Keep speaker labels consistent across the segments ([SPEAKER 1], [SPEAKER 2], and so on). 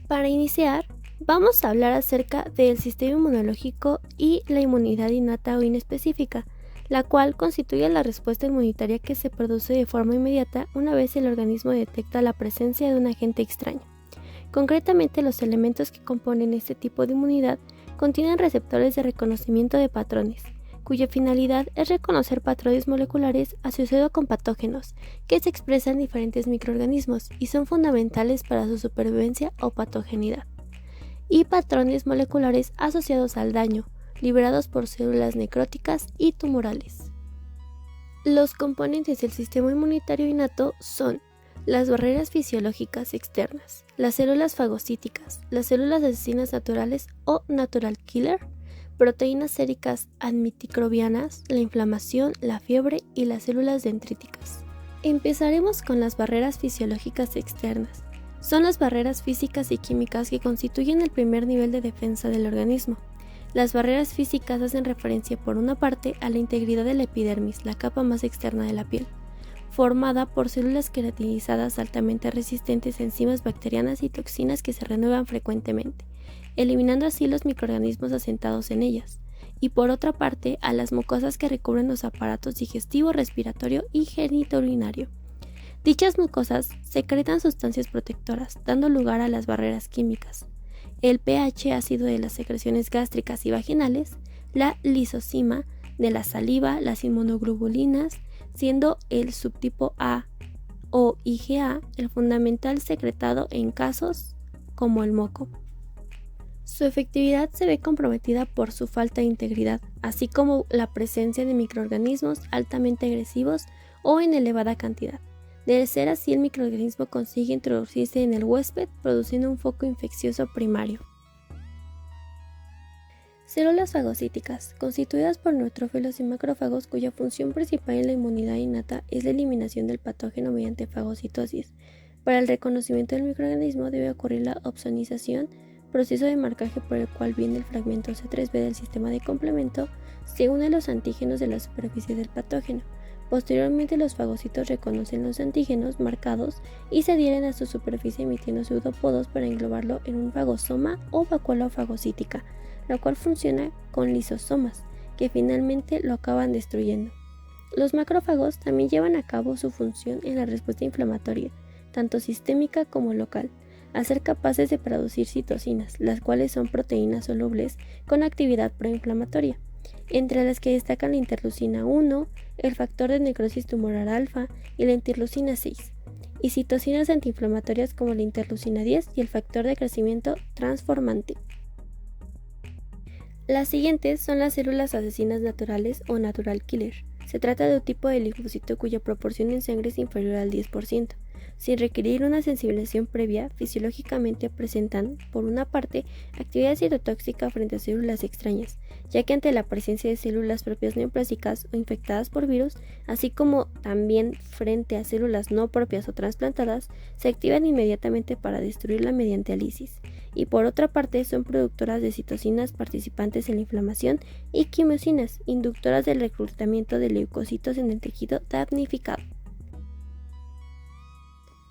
[SPEAKER 1] Para iniciar, vamos a hablar acerca del sistema inmunológico y la inmunidad innata o inespecífica, la cual constituye la respuesta inmunitaria que se produce de forma inmediata una vez el organismo detecta la presencia de un agente extraño. Concretamente, los elementos que componen este tipo de inmunidad contienen receptores de reconocimiento de patrones, cuya finalidad es reconocer patrones moleculares asociados con patógenos que se expresan en diferentes microorganismos y son fundamentales para su supervivencia o patogenidad, y patrones moleculares asociados al daño, liberados por células necróticas y tumorales. Los componentes del sistema inmunitario innato son las barreras fisiológicas externas, las células fagocíticas, las células asesinas naturales o natural killer, proteínas séricas antimicrobianas, la inflamación, la fiebre y las células dendríticas. Empezaremos con las barreras fisiológicas externas. Son las barreras físicas y químicas que constituyen el primer nivel de defensa del organismo. Las barreras físicas hacen referencia por una parte a la integridad de la epidermis, la capa más externa de la piel, formada por células queratinizadas altamente resistentes a enzimas bacterianas y toxinas que se renuevan frecuentemente, eliminando así los microorganismos asentados en ellas, y por otra parte a las mucosas que recubren los aparatos digestivo, respiratorio y genitourinario. Dichas mucosas secretan sustancias protectoras, dando lugar a las barreras químicas, el pH ácido de las secreciones gástricas y vaginales, la lisosima de la saliva, las inmunoglobulinas, siendo el subtipo A o IgA el fundamental secretado en casos como el moco. Su efectividad se ve comprometida por su falta de integridad, así como la presencia de microorganismos altamente agresivos o en elevada cantidad. De ser así, el microorganismo consigue introducirse en el huésped, produciendo un foco infeccioso primario. Células fagocíticas, constituidas por neutrófilos y macrófagos, cuya función principal en la inmunidad innata es la eliminación del patógeno mediante fagocitosis. Para el reconocimiento del microorganismo debe ocurrir la opsonización, proceso de marcaje por el cual viene el fragmento C3b del sistema de complemento, se unen los antígenos de la superficie del patógeno. Posteriormente, los fagocitos reconocen los antígenos marcados y se adhieren a su superficie emitiendo pseudopodos para englobarlo en un fagosoma o vacuola fagocítica, la cual funciona con lisosomas, que finalmente lo acaban destruyendo. Los macrófagos también llevan a cabo su función en la respuesta inflamatoria, tanto sistémica como local, al ser capaces de producir citocinas, las cuales son proteínas solubles con actividad proinflamatoria, entre las que destacan la interleucina 1, el factor de necrosis tumoral alfa y la interleucina 6, y citocinas antiinflamatorias como la interleucina 10 y el factor de crecimiento transformante. Las siguientes son las células asesinas naturales o natural killer. Se trata de un tipo de linfocito cuya proporción en sangre es inferior al 10%. Sin requerir una sensibilización previa, fisiológicamente presentan, por una parte, actividad citotóxica frente a células extrañas, ya que ante la presencia de células propias neoplásicas o infectadas por virus, así como también frente a células no propias o trasplantadas, se activan inmediatamente para destruirla mediante lisis. Y por otra parte, son productoras de citocinas participantes en la inflamación y quimiosinas, inductoras del reclutamiento de leucocitos en el tejido damnificado.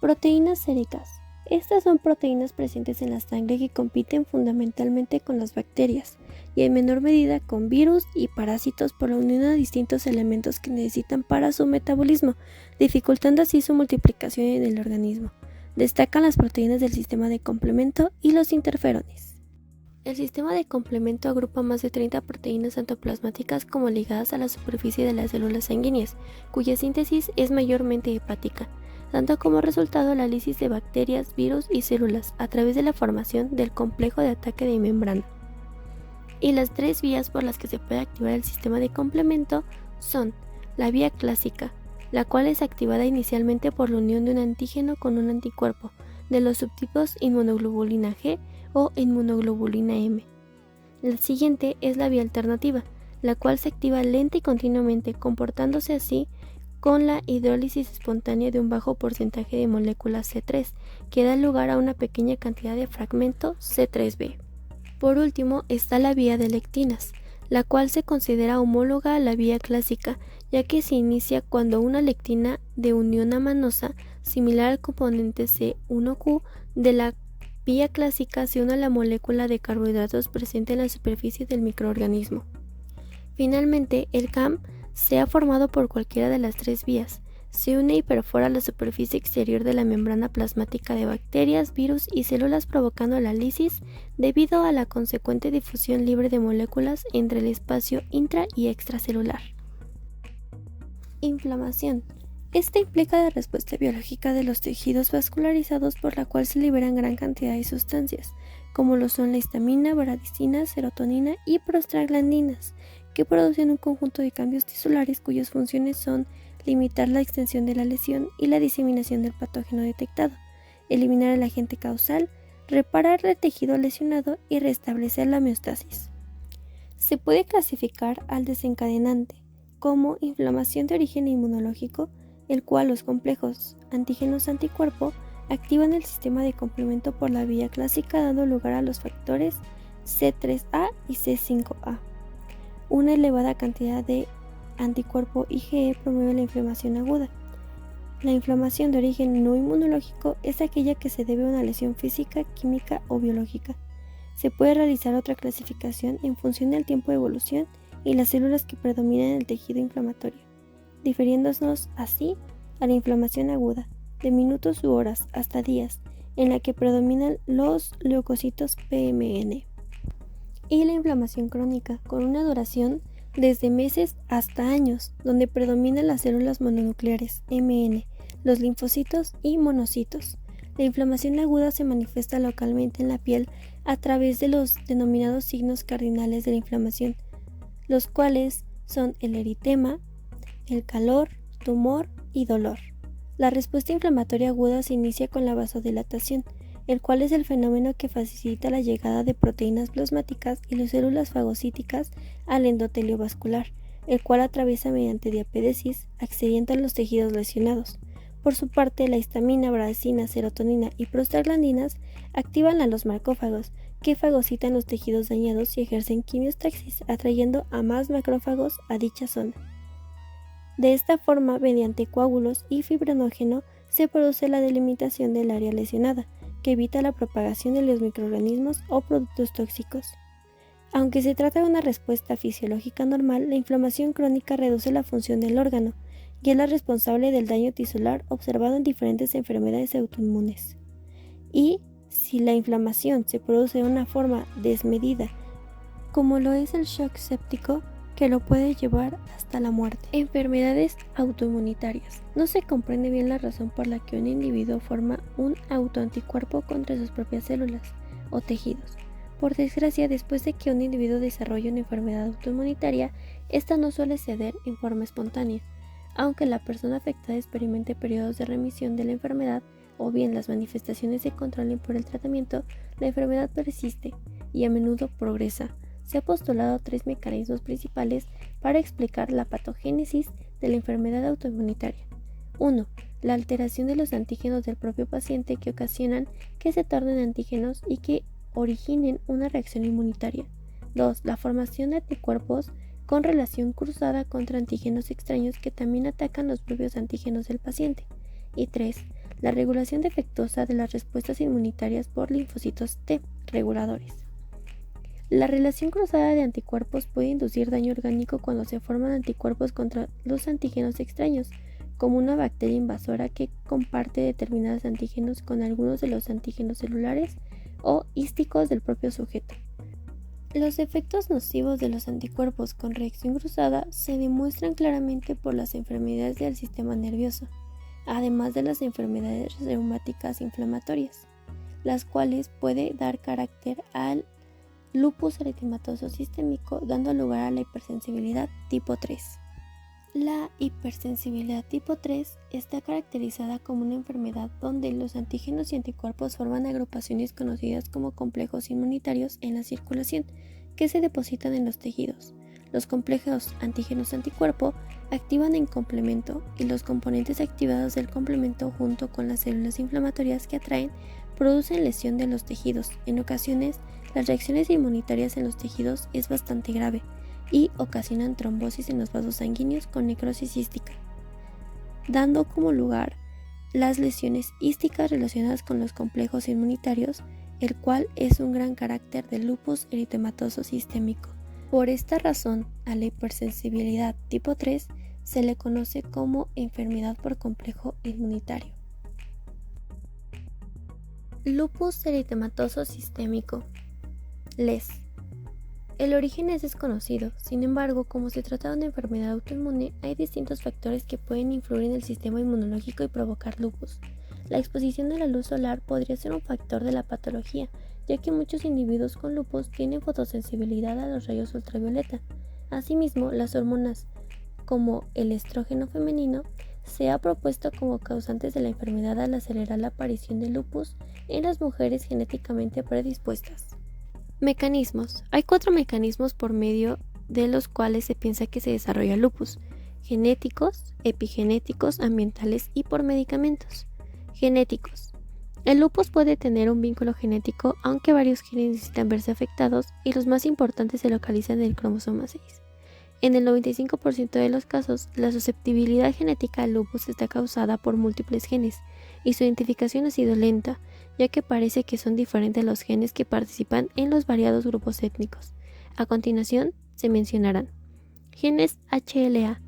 [SPEAKER 1] Proteínas séricas. Estas son proteínas presentes en la sangre que compiten fundamentalmente con las bacterias y en menor medida con virus y parásitos por la unión de distintos elementos que necesitan para su metabolismo, dificultando así su multiplicación en el organismo. Destacan las proteínas del sistema de complemento y los interferones. El sistema de complemento agrupa más de 30 proteínas tanto plasmáticas como ligadas a la superficie de las células sanguíneas, cuya síntesis es mayormente hepática, dando como resultado la lisis de bacterias, virus y células a través de la formación del complejo de ataque de membrana. Y las tres vías por las que se puede activar el sistema de complemento son la vía clásica, la cual es activada inicialmente por la unión de un antígeno con un anticuerpo, de los subtipos inmunoglobulina G o inmunoglobulina M. La siguiente es la vía alternativa, la cual se activa lenta y continuamente, comportándose así con la hidrólisis espontánea de un bajo porcentaje de moléculas C3, que da lugar a una pequeña cantidad de fragmento C3b. Por último está la vía de lectinas, la cual se considera homóloga a la vía clásica, ya que se inicia cuando una lectina de unión amanosa, similar al componente C1Q de la vía clásica se une a la molécula de carbohidratos presente en la superficie del microorganismo. Finalmente, el CAM, sea formado por cualquiera de las tres vías, se une y perfora la superficie exterior de la membrana plasmática de bacterias, virus y células, provocando la lisis debido a la consecuente difusión libre de moléculas entre el espacio intra y extracelular. Inflamación. Esta implica la respuesta biológica de los tejidos vascularizados por la cual se liberan gran cantidad de sustancias, como lo son la histamina, bradicina, serotonina y prostaglandinas, que producen un conjunto de cambios tisulares cuyas funciones son limitar la extensión de la lesión y la diseminación del patógeno detectado, eliminar el agente causal, reparar el tejido lesionado y restablecer la homeostasis. Se puede clasificar al desencadenante como inflamación de origen inmunológico, el cual los complejos antígenos-anticuerpo activan el sistema de complemento por la vía clásica, dando lugar a los factores C3A y C5A. Una elevada cantidad de anticuerpo IgE promueve la inflamación aguda. La inflamación de origen no inmunológico es aquella que se debe a una lesión física, química o biológica. Se puede realizar otra clasificación en función del tiempo de evolución y las células que predominan en el tejido inflamatorio, difiriéndonos así a la inflamación aguda, de minutos u horas hasta días, en la que predominan los leucocitos PMN, y la inflamación crónica, con una duración desde meses hasta años, donde predominan las células mononucleares, MN, los linfocitos y monocitos. La inflamación aguda se manifiesta localmente en la piel a través de los denominados signos cardinales de la inflamación, los cuales son el eritema, el calor, tumor y dolor. La respuesta inflamatoria aguda se inicia con la vasodilatación, el cual es el fenómeno que facilita la llegada de proteínas plasmáticas y las células fagocíticas al endotelio vascular, el cual atraviesa mediante diapédesis, accediendo a los tejidos lesionados. Por su parte, la histamina, bradicina, serotonina y prostaglandinas activan a los macrófagos, que fagocitan los tejidos dañados y ejercen quimiostaxis, atrayendo a más macrófagos a dicha zona. De esta forma, mediante coágulos y fibrinógeno, se produce la delimitación del área lesionada, que evita la propagación de los microorganismos o productos tóxicos. Aunque se trata de una respuesta fisiológica normal, la inflamación crónica reduce la función del órgano y es la responsable del daño tisular observado en diferentes enfermedades autoinmunes. Y si la inflamación se produce de una forma desmedida, como lo es el shock séptico, que lo puede llevar hasta la muerte. Enfermedades autoinmunitarias. No se comprende bien la razón por la que un individuo forma un autoanticuerpo contra sus propias células o tejidos. Por desgracia, después de que un individuo desarrolla una enfermedad autoinmunitaria, esta no suele ceder en forma espontánea. Aunque la persona afectada experimente periodos de remisión de la enfermedad o bien las manifestaciones se controlen por el tratamiento, la enfermedad persiste y a menudo progresa. Se ha postulado 3 mecanismos principales para explicar la patogénesis de la enfermedad autoinmunitaria. 1. La alteración de los antígenos del propio paciente que ocasionan que se tornen antígenos y que originen una reacción inmunitaria. 2. La formación de anticuerpos con relación cruzada contra antígenos extraños que también atacan los propios antígenos del paciente. Y 3. La regulación defectuosa de las respuestas inmunitarias por linfocitos T reguladores. La relación cruzada de anticuerpos puede inducir daño orgánico cuando se forman anticuerpos contra los antígenos extraños, como una bacteria invasora que comparte determinados antígenos con algunos de los antígenos celulares o hísticos del propio sujeto. Los efectos nocivos de los anticuerpos con reacción cruzada se demuestran claramente por las enfermedades del sistema nervioso, además de las enfermedades reumáticas inflamatorias, las cuales puede dar carácter al lupus eritematoso sistémico, dando lugar a la hipersensibilidad tipo 3. La hipersensibilidad tipo 3 está caracterizada como una enfermedad donde los antígenos y anticuerpos forman agrupaciones conocidas como complejos inmunitarios en la circulación, que se depositan en los tejidos. Los complejos antígenos-anticuerpo activan en complemento y los componentes activados del complemento junto con las células inflamatorias que atraen producen lesión de los tejidos. En ocasiones, las reacciones inmunitarias en los tejidos es bastante grave y ocasionan trombosis en los vasos sanguíneos con necrosis cística, dando como lugar las lesiones hísticas relacionadas con los complejos inmunitarios el cual es un gran carácter del lupus eritematoso sistémico. Por esta razón, a la hipersensibilidad tipo 3 se le conoce como enfermedad por complejo inmunitario. Lupus eritematoso sistémico. LES. El origen es desconocido, sin embargo, como se trata de una enfermedad autoinmune, hay distintos factores que pueden influir en el sistema inmunológico y provocar lupus. La exposición a la luz solar podría ser un factor de la patología, ya que muchos individuos con lupus tienen fotosensibilidad a los rayos ultravioleta. Asimismo, las hormonas, como el estrógeno femenino, se ha propuesto como causantes de la enfermedad al acelerar la aparición de lupus en las mujeres genéticamente predispuestas. Mecanismos. Hay 4 mecanismos por medio de los cuales se piensa que se desarrolla lupus: genéticos, epigenéticos, ambientales y por medicamentos. Genéticos. El lupus puede tener un vínculo genético, aunque varios genes necesitan verse afectados y los más importantes se localizan en el cromosoma 6. En el 95% de los casos, la susceptibilidad genética al lupus está causada por múltiples genes y su identificación ha sido lenta, ya que parece que son diferentes los genes que participan en los variados grupos étnicos. A continuación, se mencionarán genes HLA.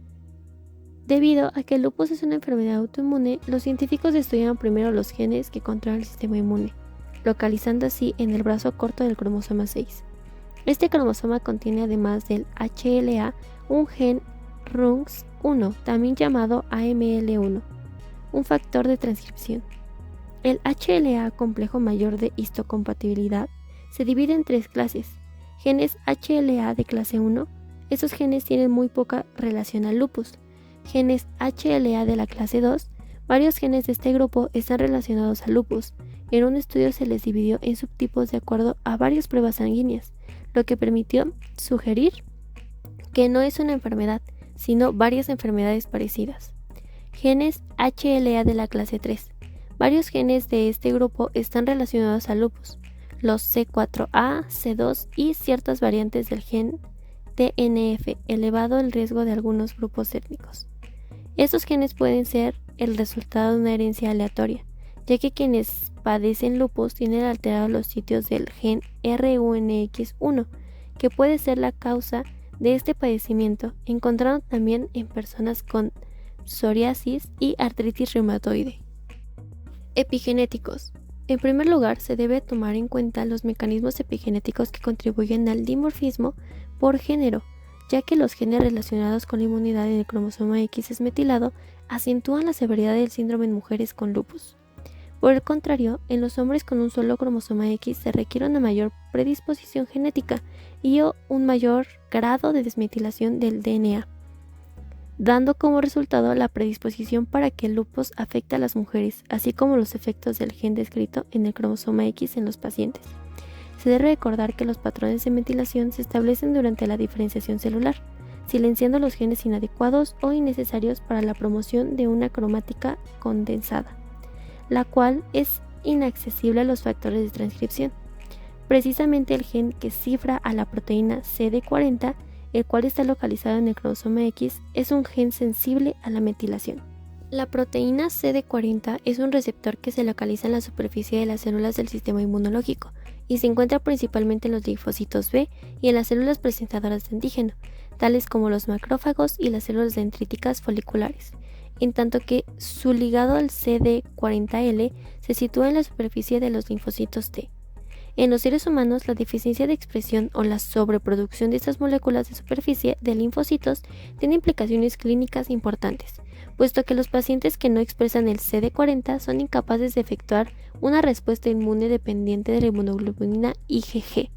[SPEAKER 1] Debido a que el lupus es una enfermedad autoinmune, los científicos estudiaron primero los genes que controlan el sistema inmune, localizando así en el brazo corto del cromosoma 6. Este cromosoma contiene, además del HLA, un gen RUNX1, también llamado AML1, un factor de transcripción. El HLA complejo mayor de histocompatibilidad se divide en 3 clases. Genes HLA de clase 1, estos genes tienen muy poca relación al lupus. Genes HLA de la clase 2, varios genes de este grupo están relacionados al lupus. En un estudio se les dividió en subtipos de acuerdo a varias pruebas sanguíneas, lo que permitió sugerir que no es una enfermedad, sino varias enfermedades parecidas. Genes HLA de la clase 3. Varios genes de este grupo están relacionados al lupus, los C4A, C2 y ciertas variantes del gen TNF, elevado el riesgo de algunos grupos étnicos. Estos genes pueden ser el resultado de una herencia aleatoria, ya que quienes padecen lupus tienen alterados los sitios del gen RUNX1, que puede ser la causa de este padecimiento, encontrado también en personas con psoriasis y artritis reumatoide. Epigenéticos. En primer lugar, se debe tomar en cuenta los mecanismos epigenéticos que contribuyen al dimorfismo por género, ya que los genes relacionados con la inmunidad en el cromosoma X desmetilado acentúan la severidad del síndrome en mujeres con lupus. Por el contrario, en los hombres con un solo cromosoma X se requiere una mayor predisposición genética y un mayor grado de desmetilación del DNA, dando como resultado la predisposición para que el lupus afecte a las mujeres, así como los efectos del gen descrito en el cromosoma X en los pacientes. Se debe recordar que los patrones de metilación se establecen durante la diferenciación celular, silenciando los genes inadecuados o innecesarios para la promoción de una cromática condensada, la cual es inaccesible a los factores de transcripción. Precisamente el gen que cifra a la proteína CD40, el cual está localizado en el cromosoma X, es un gen sensible a la metilación. La proteína CD40 es un receptor que se localiza en la superficie de las células del sistema inmunológico y se encuentra principalmente en los linfocitos B y en las células presentadoras de antígeno, tales como los macrófagos y las células dendríticas foliculares, en tanto que su ligado al CD40L se sitúa en la superficie de los linfocitos T. En los seres humanos, la deficiencia de expresión o la sobreproducción de estas moléculas de superficie de linfocitos tiene implicaciones clínicas importantes, puesto que los pacientes que no expresan el CD40 son incapaces de efectuar una respuesta inmune dependiente de la inmunoglobulina IgG.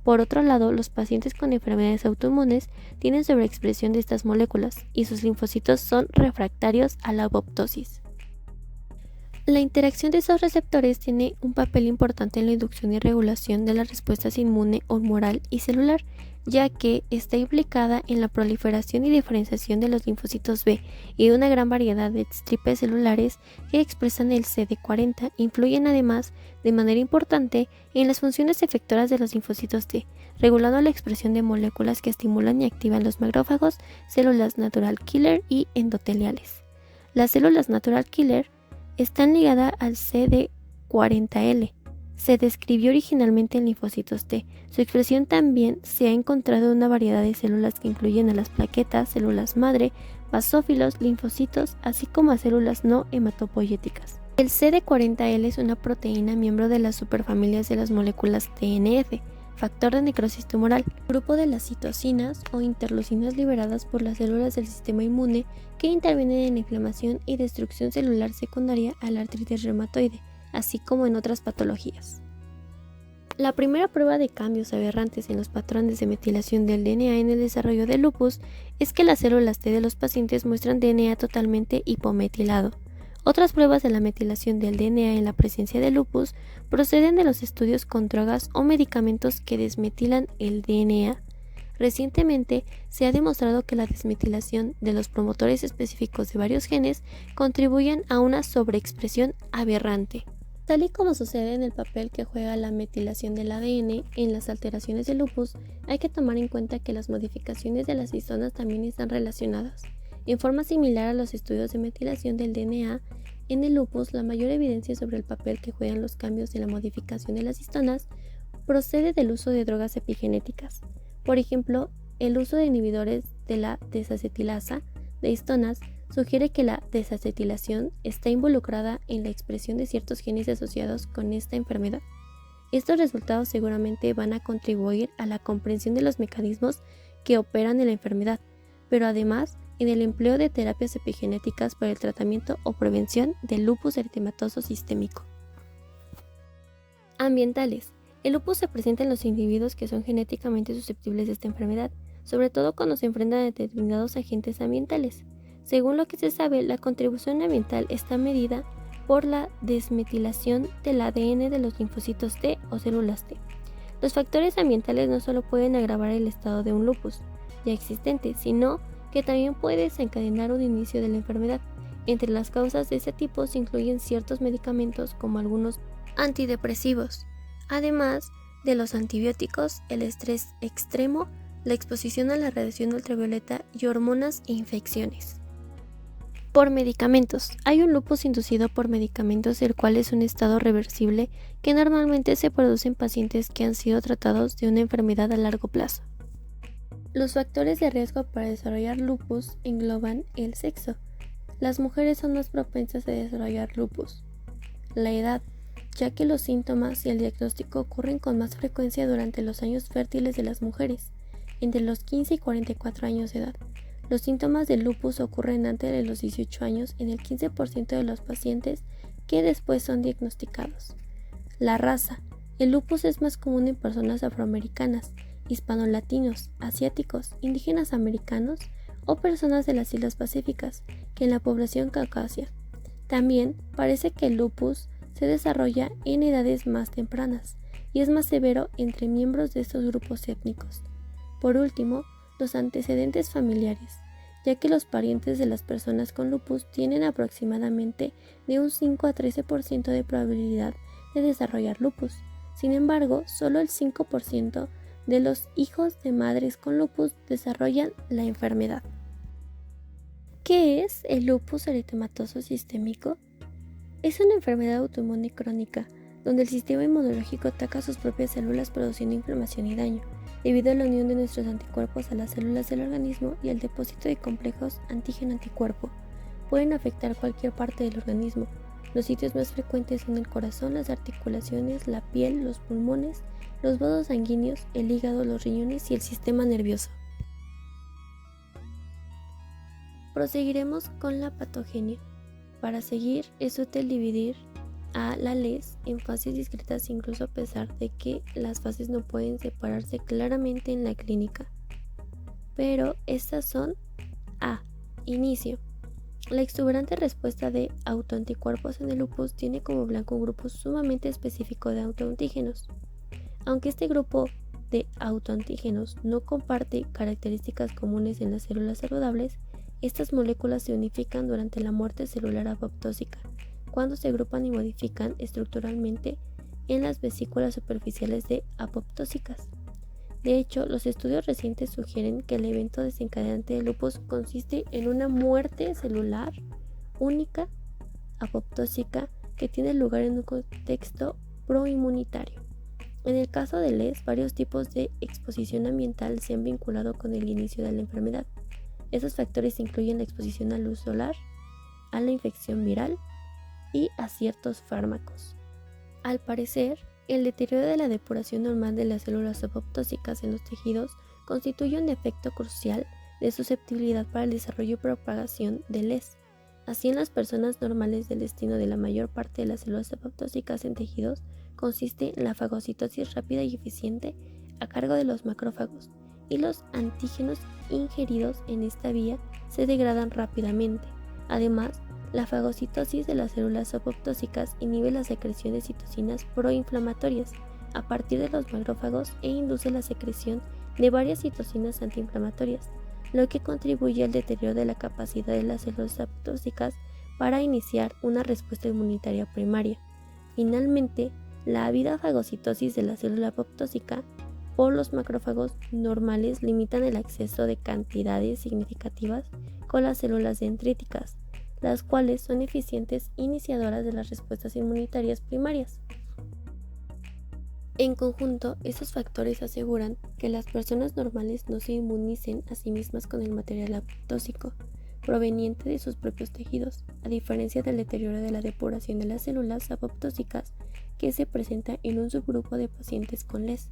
[SPEAKER 1] Por otro lado, los pacientes con enfermedades autoinmunes tienen sobreexpresión de estas moléculas y sus linfocitos son refractarios a la apoptosis. La interacción de esos receptores tiene un papel importante en la inducción y regulación de las respuestas inmune, humoral y celular, ya que está implicada en la proliferación y diferenciación de los linfocitos B y de una gran variedad de estripes celulares que expresan el CD40. Influyen además de manera importante en las funciones efectoras de los linfocitos T, regulando la expresión de moléculas que estimulan y activan los macrófagos, células natural killer y endoteliales. Las células natural killer están ligadas al CD40L, se describió originalmente en linfocitos T. Su expresión también se ha encontrado en una variedad de células que incluyen a las plaquetas, células madre, basófilos, linfocitos, así como a células no hematopoyéticas. El CD40L es una proteína miembro de las superfamilias de las moléculas TNF, factor de necrosis tumoral, grupo de las citocinas o interleucinas liberadas por las células del sistema inmune que intervienen en la inflamación y destrucción celular secundaria a la artritis reumatoide, así como en otras patologías. La primera prueba de cambios aberrantes en los patrones de metilación del DNA en el desarrollo del lupus es que las células T de los pacientes muestran DNA totalmente hipometilado. Otras pruebas de la metilación del DNA en la presencia de lupus proceden de los estudios con drogas o medicamentos que desmetilan el DNA. Recientemente se ha demostrado que la desmetilación de los promotores específicos de varios genes contribuyen a una sobreexpresión aberrante. Tal y como sucede en el papel que juega la metilación del ADN en las alteraciones de lupus, hay que tomar en cuenta que las modificaciones de las histonas también están relacionadas. En forma similar a los estudios de metilación del DNA, en el lupus la mayor evidencia sobre el papel que juegan los cambios en la modificación de las histonas procede del uso de drogas epigenéticas. Por ejemplo, el uso de inhibidores de la desacetilasa de histonas sugiere que la desacetilación está involucrada en la expresión de ciertos genes asociados con esta enfermedad. Estos resultados seguramente van a contribuir a la comprensión de los mecanismos que operan en la enfermedad, pero además en el empleo de terapias epigenéticas para el tratamiento o prevención del lupus eritematoso sistémico. Ambientales. El lupus se presenta en los individuos que son genéticamente susceptibles de esta enfermedad, sobre todo cuando se enfrentan a determinados agentes ambientales. Según lo que se sabe, la contribución ambiental está medida por la desmetilación del ADN de los linfocitos T o células T. Los factores ambientales no solo pueden agravar el estado de un lupus ya existente, sino que también puede desencadenar un inicio de la enfermedad. Entre las causas de ese tipo se incluyen ciertos medicamentos como algunos antidepresivos, además de los antibióticos, el estrés extremo, la exposición a la radiación ultravioleta y hormonas e infecciones. Por medicamentos. Hay un lupus inducido por medicamentos, el cual es un estado reversible que normalmente se produce en pacientes que han sido tratados de una enfermedad a largo plazo. Los factores de riesgo para desarrollar lupus engloban el sexo. Las mujeres son más propensas a desarrollar lupus. La edad, ya que los síntomas y el diagnóstico ocurren con más frecuencia durante los años fértiles de las mujeres, entre los 15 y 44 años de edad. Los síntomas del lupus ocurren antes de los 18 años en el 15% de los pacientes que después son diagnosticados. La raza. El lupus es más común en personas afroamericanas, hispanolatinos, asiáticos, indígenas americanos o personas de las islas pacíficas que en la población caucasia. También parece que el lupus se desarrolla en edades más tempranas y es más severo entre miembros de estos grupos étnicos. Por último, los antecedentes familiares, ya que los parientes de las personas con lupus tienen aproximadamente de un 5 a 13% de probabilidad de desarrollar lupus. Sin embargo, solo el 5% de los hijos de madres con lupus desarrollan la enfermedad. ¿Qué es el lupus eritematoso sistémico? Es una enfermedad autoinmune crónica, donde el sistema inmunológico ataca sus propias células produciendo inflamación y daño, debido a la unión de nuestros anticuerpos a las células del organismo y al depósito de complejos antígeno-anticuerpo. Pueden afectar cualquier parte del organismo. Los sitios más frecuentes son el corazón, las articulaciones, la piel, los pulmones, los vasos sanguíneos, el hígado, los riñones y el sistema nervioso. Proseguiremos con la patogenia. Para seguir, es útil dividir a la LES en fases discretas incluso a pesar de que las fases no pueden separarse claramente en la clínica. Pero estas son A. Inicio. La exuberante respuesta de autoanticuerpos en el lupus tiene como blanco un grupo sumamente específico de autoantígenos. Aunque este grupo de autoantígenos no comparte características comunes en las células saludables, estas moléculas se unifican durante la muerte celular apoptósica, cuando se agrupan y modifican estructuralmente en las vesículas superficiales de apoptósicas. De hecho, los estudios recientes sugieren que el evento desencadenante del lupus consiste en una muerte celular única apoptósica que tiene lugar en un contexto proinmunitario. En el caso de LES, varios tipos de exposición ambiental se han vinculado con el inicio de la enfermedad. Esos factores incluyen la exposición a luz solar, a la infección viral y a ciertos fármacos. Al parecer, el deterioro de la depuración normal de las células apoptósicas en los tejidos constituye un efecto crucial de susceptibilidad para el desarrollo y propagación de LES. Así, en las personas normales, el destino de la mayor parte de las células apoptósicas en tejidos consiste en la fagocitosis rápida y eficiente a cargo de los macrófagos, y los antígenos ingeridos en esta vía se degradan rápidamente. Además, la fagocitosis de las células apoptósicas inhibe la secreción de citocinas proinflamatorias a partir de los macrófagos e induce la secreción de varias citocinas antiinflamatorias, lo que contribuye al deterioro de la capacidad de las células apoptósicas para iniciar una respuesta inmunitaria primaria. Finalmente, la ávida fagocitosis de la célula apoptósica por los macrófagos normales limitan el acceso de cantidades significativas con las células dendríticas, las cuales son eficientes iniciadoras de las respuestas inmunitarias primarias. En conjunto, esos factores aseguran que las personas normales no se inmunicen a sí mismas con el material apoptósico proveniente de sus propios tejidos, a diferencia del deterioro de la depuración de las células apoptósicas que se presenta en un subgrupo de pacientes con LES.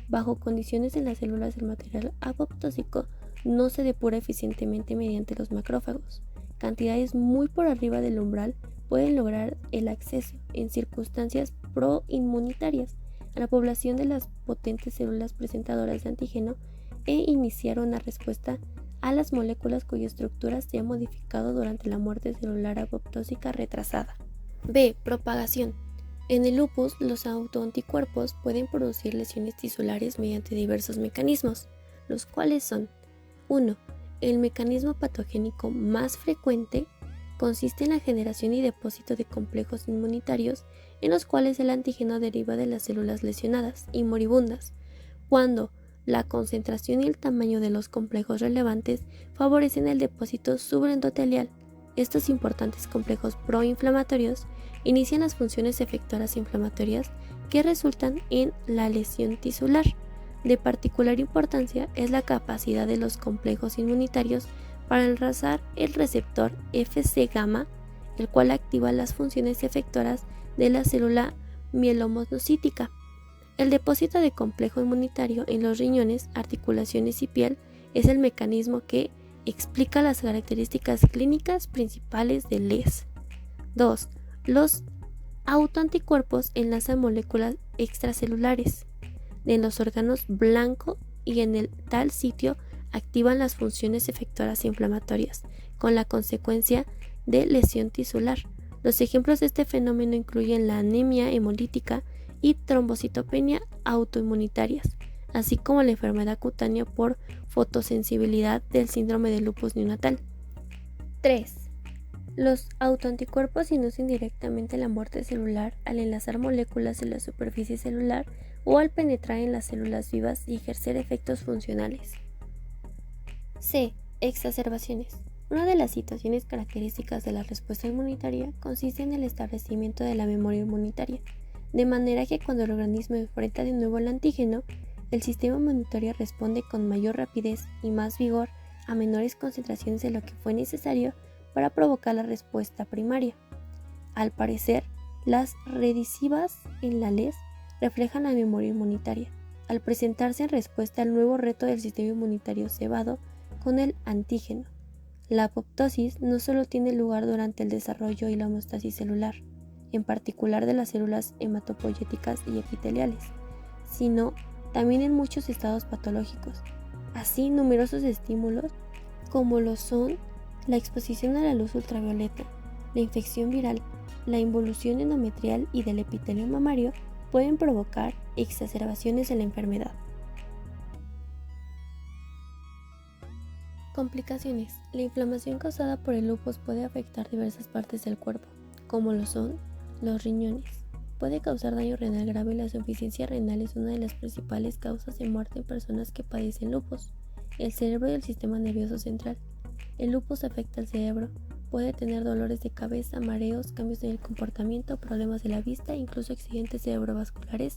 [SPEAKER 1] Bajo condiciones en las células, el material apoptósico no se depura eficientemente mediante los macrófagos. Cantidades muy por arriba del umbral pueden lograr el acceso, en circunstancias proinmunitarias, a la población de las potentes células presentadoras de antígeno e iniciar una respuesta a las moléculas cuya estructura se ha modificado durante la muerte celular apoptósica retrasada. B. Propagación. En el lupus, los autoanticuerpos pueden producir lesiones tisulares mediante diversos mecanismos, los cuales son: 1. El mecanismo patogénico más frecuente consiste en la generación y depósito de complejos inmunitarios en los cuales el antígeno deriva de las células lesionadas y moribundas, cuando la concentración y el tamaño de los complejos relevantes favorecen el depósito subrendotelial. Estos importantes complejos proinflamatorios inician las funciones efectoras inflamatorias que resultan en la lesión tisular. De particular importancia es la capacidad de los complejos inmunitarios para enlazar el receptor Fc gamma, el cual activa las funciones efectoras de la célula mielomonocítica. El depósito de complejo inmunitario en los riñones, articulaciones y piel es el mecanismo que explica las características clínicas principales del LES. 2. Los autoanticuerpos enlazan moléculas extracelulares en los órganos blanco y en el tal sitio activan las funciones efectoras inflamatorias, con la consecuencia de lesión tisular. Los ejemplos de este fenómeno incluyen la anemia hemolítica y trombocitopenia autoinmunitarias, así como la enfermedad cutánea por fotosensibilidad del síndrome de lupus neonatal. 3. Los autoanticuerpos inducen directamente la muerte celular al enlazar moléculas en la superficie celular o al penetrar en las células vivas y ejercer efectos funcionales. C. Exacerbaciones. Una de las situaciones características de la respuesta inmunitaria consiste en el establecimiento de la memoria inmunitaria, de manera que cuando el organismo enfrenta de nuevo el antígeno, el sistema inmunitario responde con mayor rapidez y más vigor a menores concentraciones de lo que fue necesario para provocar la respuesta primaria. Al parecer, las recidivas en la LES reflejan la memoria inmunitaria, al presentarse en respuesta al nuevo reto del sistema inmunitario cebado con el antígeno. La apoptosis no solo tiene lugar durante el desarrollo y la homeostasis celular, en particular de las células hematopoyéticas y epiteliales, sino también en muchos estados patológicos. Así, numerosos estímulos, como lo son la exposición a la luz ultravioleta, la infección viral, la involución endometrial y del epitelio mamario, pueden provocar exacerbaciones de la enfermedad. Complicaciones. La inflamación causada por el lupus puede afectar diversas partes del cuerpo, como lo son los riñones. Puede causar daño renal grave y la insuficiencia renal es una de las principales causas de muerte en personas que padecen lupus. El cerebro y el sistema nervioso central. El lupus afecta al cerebro, puede tener dolores de cabeza, mareos, cambios en el comportamiento, problemas de la vista, incluso accidentes cerebrovasculares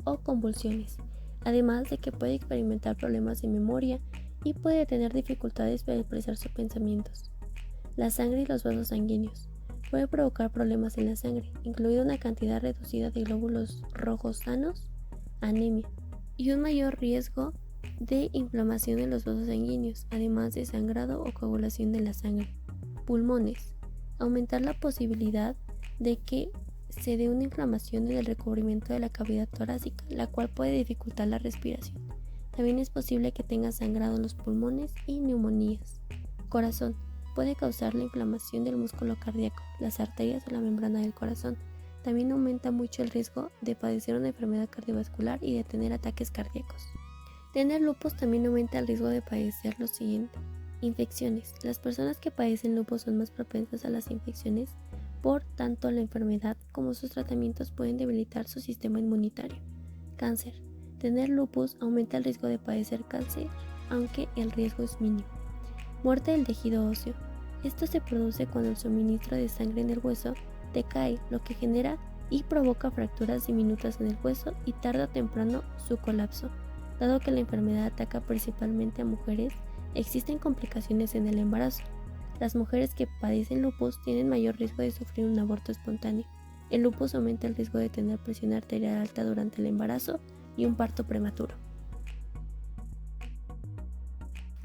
[SPEAKER 1] o convulsiones, además de que puede experimentar problemas de memoria y puede tener dificultades para expresar sus pensamientos. La sangre y los vasos sanguíneos. Puede provocar problemas en la sangre, incluida una cantidad reducida de glóbulos rojos sanos, anemia, y un mayor riesgo de inflamación en los vasos sanguíneos, además de sangrado o coagulación de la sangre. Pulmones. Aumentar la posibilidad de que se dé una inflamación en el recubrimiento de la cavidad torácica, la cual puede dificultar la respiración. También es posible que tenga sangrado en los pulmones y neumonías. Corazón. Puede causar la inflamación del músculo cardíaco, las arterias o la membrana del corazón. También aumenta mucho el riesgo de padecer una enfermedad cardiovascular y de tener ataques cardíacos. Tener lupus también aumenta el riesgo de padecer lo siguiente. Infecciones. Las personas que padecen lupus son más propensas a las infecciones, por tanto la enfermedad como sus tratamientos pueden debilitar su sistema inmunitario. Cáncer. Tener lupus aumenta el riesgo de padecer cáncer, aunque el riesgo es mínimo. Muerte del tejido óseo. Esto se produce cuando el suministro de sangre en el hueso decae, lo que genera y provoca fracturas diminutas en el hueso y tarde o temprano su colapso. Dado que la enfermedad ataca principalmente a mujeres, existen complicaciones en el embarazo. Las mujeres que padecen lupus tienen mayor riesgo de sufrir un aborto espontáneo. El lupus aumenta el riesgo de tener presión arterial alta durante el embarazo y un parto prematuro.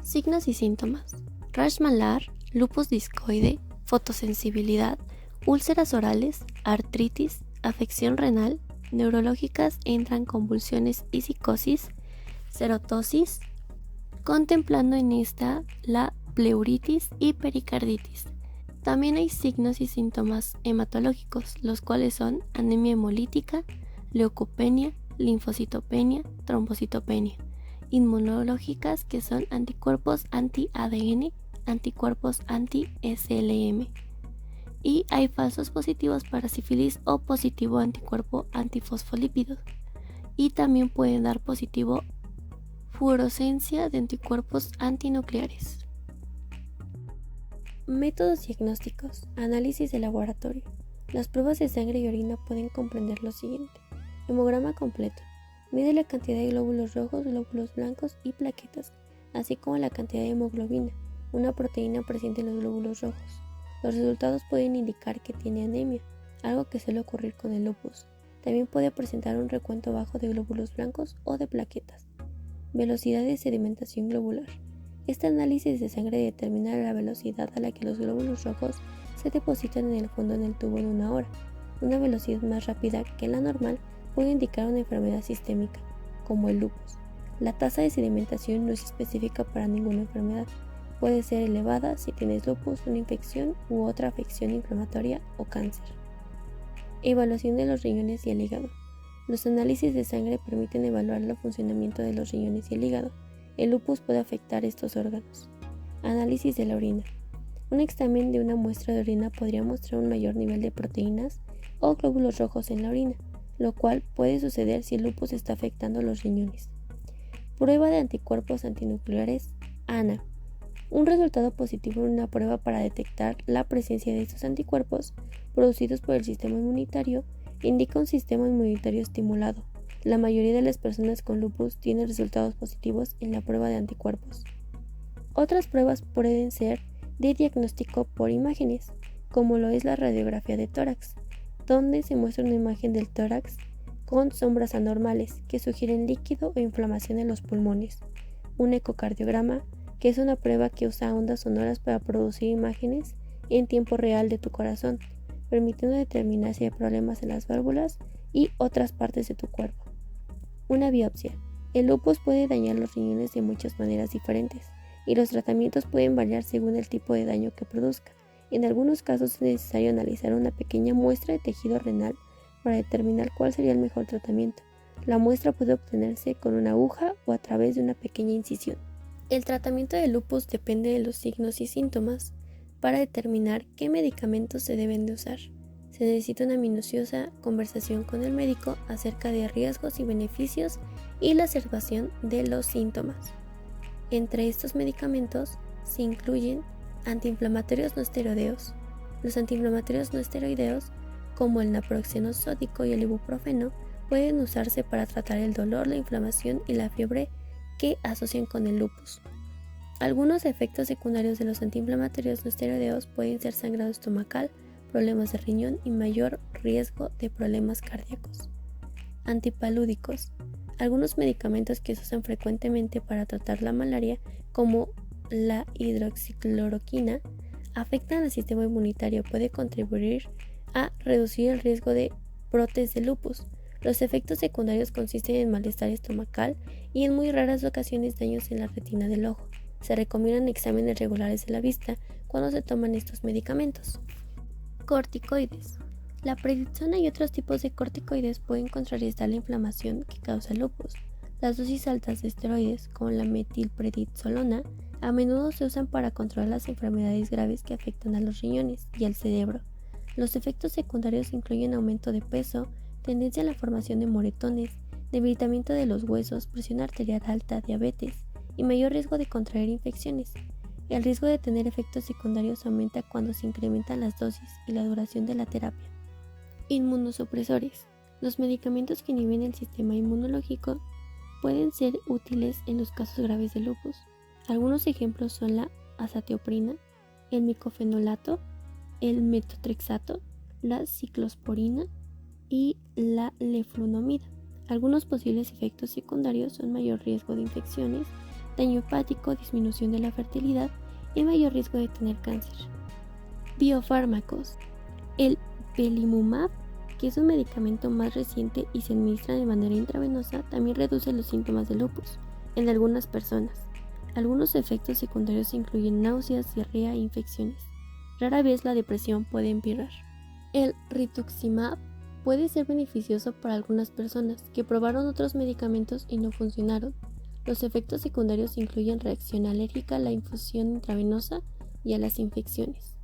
[SPEAKER 1] Signos y síntomas. Rash malar, lupus discoide, fotosensibilidad, úlceras orales, artritis, afección renal, neurológicas entran convulsiones y psicosis, cerotosis, contemplando en esta la pleuritis y pericarditis. También hay signos y síntomas hematológicos, los cuales son anemia hemolítica, leucopenia, linfocitopenia, trombocitopenia. Inmunológicas, que son anticuerpos anti-ADN, anticuerpos anti-SLM. Y hay falsos positivos para sífilis o positivo anticuerpo antifosfolípidos. Y también pueden dar positivo fluorescencia de anticuerpos antinucleares. Métodos diagnósticos. Análisis de laboratorio. Las pruebas de sangre y orina pueden comprender lo siguiente. Hemograma completo. Mide la cantidad de glóbulos rojos, glóbulos blancos y plaquetas, así como la cantidad de hemoglobina, una proteína presente en los glóbulos rojos. Los resultados pueden indicar que tiene anemia, algo que suele ocurrir con el lupus. También puede presentar un recuento bajo de glóbulos blancos o de plaquetas. Velocidad de sedimentación globular. Este análisis de sangre determina la velocidad a la que los glóbulos rojos se depositan en el fondo del tubo en una hora. Una velocidad más rápida que la normal puede indicar una enfermedad sistémica, como el lupus. La tasa de sedimentación no es específica para ninguna enfermedad. Puede ser elevada si tienes lupus, una infección u otra afección inflamatoria o cáncer. Evaluación de los riñones y el hígado. Los análisis de sangre permiten evaluar el funcionamiento de los riñones y el hígado. El lupus puede afectar estos órganos. Análisis de la orina. Un examen de una muestra de orina podría mostrar un mayor nivel de proteínas o glóbulos rojos en la orina, lo cual puede suceder si el lupus está afectando los riñones. Prueba de anticuerpos antinucleares ANA. Un resultado positivo en una prueba para detectar la presencia de estos anticuerpos producidos por el sistema inmunitario indica un sistema inmunitario estimulado. La mayoría de las personas con lupus tienen resultados positivos en la prueba de anticuerpos. Otras pruebas pueden ser de diagnóstico por imágenes, como lo es la radiografía de tórax, donde se muestra una imagen del tórax con sombras anormales que sugieren líquido o inflamación en los pulmones. Un ecocardiograma, que es una prueba que usa ondas sonoras para producir imágenes en tiempo real de tu corazón, permitiendo determinar si hay problemas en las válvulas y otras partes de tu cuerpo. Una biopsia. El lupus puede dañar los riñones de muchas maneras diferentes, y los tratamientos pueden variar según el tipo de daño que produzca. En algunos casos es necesario analizar una pequeña muestra de tejido renal para determinar cuál sería el mejor tratamiento. La muestra puede obtenerse con una aguja o a través de una pequeña incisión. El tratamiento del lupus depende de los signos y síntomas para determinar qué medicamentos se deben de usar. Se necesita una minuciosa conversación con el médico acerca de riesgos y beneficios y la observación de los síntomas. Entre estos medicamentos se incluyen Antiinflamatorios no esteroideos. Los antiinflamatorios no esteroideos, como el naproxeno sódico y el ibuprofeno, pueden usarse para tratar el dolor, la inflamación y la fiebre que asocian con el lupus. Algunos efectos secundarios de los antiinflamatorios no esteroideos pueden ser sangrado estomacal, problemas de riñón y mayor riesgo de problemas cardíacos. Antipalúdicos. Algunos medicamentos que se usan frecuentemente para tratar la malaria, como la hidroxicloroquina, afectan al sistema inmunitario. Puede contribuir a reducir el riesgo de brotes de lupus. Los efectos secundarios consisten en malestar estomacal y en muy raras ocasiones daños en la retina del ojo. Se recomiendan exámenes regulares de la vista cuando se toman estos medicamentos. Corticoides. La prednisona y otros tipos de corticoides pueden contrarrestar la inflamación que causa el lupus. Las dosis altas de esteroides, como la metilprednisolona, a menudo se usan para controlar las enfermedades graves que afectan a los riñones y al cerebro. Los efectos secundarios incluyen aumento de peso, tendencia a la formación de moretones, debilitamiento de los huesos, presión arterial alta, diabetes y mayor riesgo de contraer infecciones. El riesgo de tener efectos secundarios aumenta cuando se incrementan las dosis y la duración de la terapia. Inmunosupresores. Los medicamentos que inhiben el sistema inmunológico pueden ser útiles en los casos graves de lupus. Algunos ejemplos son la azatioprina, el micofenolato, el metotrexato, la ciclosporina y la leflunomida. Algunos posibles efectos secundarios son mayor riesgo de infecciones, daño hepático, disminución de la fertilidad y mayor riesgo de tener cáncer. Biofármacos. El belimumab, que es un medicamento más reciente y se administra de manera intravenosa, también reduce los síntomas de lupus en algunas personas. Algunos efectos secundarios incluyen náuseas, diarrea e infecciones. Rara vez la depresión puede empeorar. El rituximab puede ser beneficioso para algunas personas que probaron otros medicamentos y no funcionaron. Los efectos secundarios incluyen reacción alérgica a la infusión intravenosa y a las infecciones.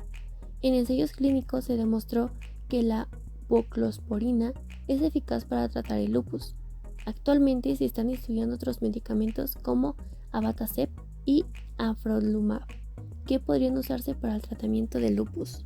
[SPEAKER 1] En ensayos clínicos se demostró que la voclosporina es eficaz para tratar el lupus. Actualmente se están estudiando otros medicamentos como abatacept y anifrolumab, que podrían usarse para el tratamiento del lupus.